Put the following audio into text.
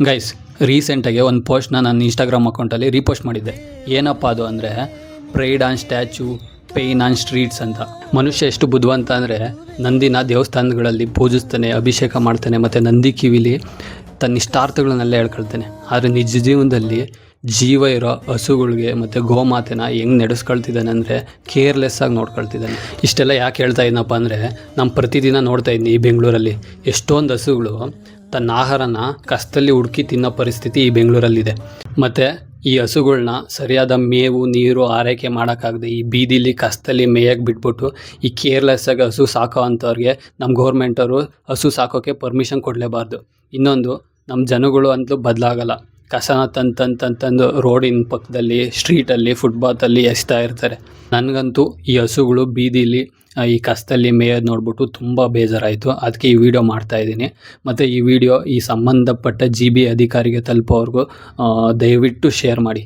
Guys, ರೀಸೆಂಟಾಗಿ ಒಂದು ಪೋಸ್ಟ್ನ ನನ್ನ ಇನ್ಸ್ಟಾಗ್ರಾಮ್ ಅಕೌಂಟಲ್ಲಿ ರೀಪೋಸ್ಟ್ ಮಾಡಿದ್ದೆ. ಏನಪ್ಪ ಅದು ಅಂದರೆ pride on statue, pain on streets ಅಂತ. ಮನುಷ್ಯ ಎಷ್ಟು ಬುದ್ಧಿವಂತ ಅಂದರೆ ನಂದಿನ ದೇವಸ್ಥಾನಗಳಲ್ಲಿ ಪೂಜಿಸ್ತಾನೆ, ಅಭಿಷೇಕ ಮಾಡ್ತಾನೆ, ಮತ್ತು ನಂದಿ ಕಿವಿಲಿ ತನ್ನ ಇಷ್ಟಾರ್ಥಗಳನ್ನೆಲ್ಲ ಹೇಳ್ಕೊಳ್ತಾನೆ. ಆದರೆ ನಿಜ ಜೀವನದಲ್ಲಿ ಜೀವ ಇರೋ ಹಸುಗಳಿಗೆ ಮತ್ತು ಗೋಮಾತೆನ ಹೆಂಗೆ ನಡೆಸ್ಕೊಳ್ತಿದ್ದಾನೆ ಅಂದರೆ ಕೇರ್ಲೆಸ್ಸಾಗಿ ನೋಡ್ಕೊಳ್ತಿದ್ದಾನೆ. ಇಷ್ಟೆಲ್ಲ ಯಾಕೆ ಹೇಳ್ತಾ ಇದ್ದೀನಪ್ಪ ಅಂದರೆ ನಮ್ಮ ಪ್ರತಿದಿನ ನೋಡ್ತಾ ಇದ್ದೀನಿ ಈ ಬೆಂಗಳೂರಲ್ಲಿ ಎಷ್ಟೊಂದು ಹಸುಗಳು ತನ್ನ ಆಹಾರನ ಕಷ್ಟದಲ್ಲಿ ಹುಡುಕಿ ತಿನ್ನೋ ಪರಿಸ್ಥಿತಿ ಈ ಬೆಂಗಳೂರಲ್ಲಿದೆ. ಮತ್ತು ಈ ಹಸುಗಳ್ನ ಸರಿಯಾದ ಮೇವು, ನೀರು, ಆರೈಕೆ ಮಾಡೋಕ್ಕಾಗದೆ ಈ ಬೀದಿಲಿ ಕಷ್ಟದಲ್ಲಿ ಮೇಯಕ್ಕೆ ಬಿಟ್ಬಿಟ್ಟು ಈ ಕೇರ್ಲೆಸ್ಸಾಗಿ ಹಸು ಸಾಕೋ ಅಂಥವ್ರಿಗೆ ನಮ್ಮ ಗೌರ್ಮೆಂಟವರು ಹಸು ಸಾಕೋಕ್ಕೆ ಪರ್ಮಿಷನ್ ಕೊಡಲೇಬಾರ್ದು. ಇನ್ನೊಂದು, ನಮ್ಮ ಜನಗಳು ಅಂತಲೂ ಬದಲಾಗಲ್ಲ. ಕಸನ ತಂದು ರೋಡಿನ ಪಕ್ಕದಲ್ಲಿ, ಸ್ಟ್ರೀಟಲ್ಲಿ, ಫುಟ್ಪಾತಲ್ಲಿ ಎಸ್ತಾ ಇರ್ತಾರೆ. ನನಗಂತೂ ಈ ಹಸುಗಳು ಬೀದಿಲಿ ಈ ಕಸದಲ್ಲಿ ಮೇಯೋದು ನೋಡ್ಬಿಟ್ಟು ತುಂಬ ಬೇಜಾರಾಯಿತು. ಅದಕ್ಕೆ ಈ ವಿಡಿಯೋ ಮಾಡ್ತಾಯಿದ್ದೀನಿ. ಮತ್ತು ಈ ವಿಡಿಯೋ ಈ ಸಂಬಂಧಪಟ್ಟ GB ಅಧಿಕಾರಿಗೆ ತಲುಪೋವರೆಗೂ ದಯವಿಟ್ಟು ಶೇರ್ ಮಾಡಿ.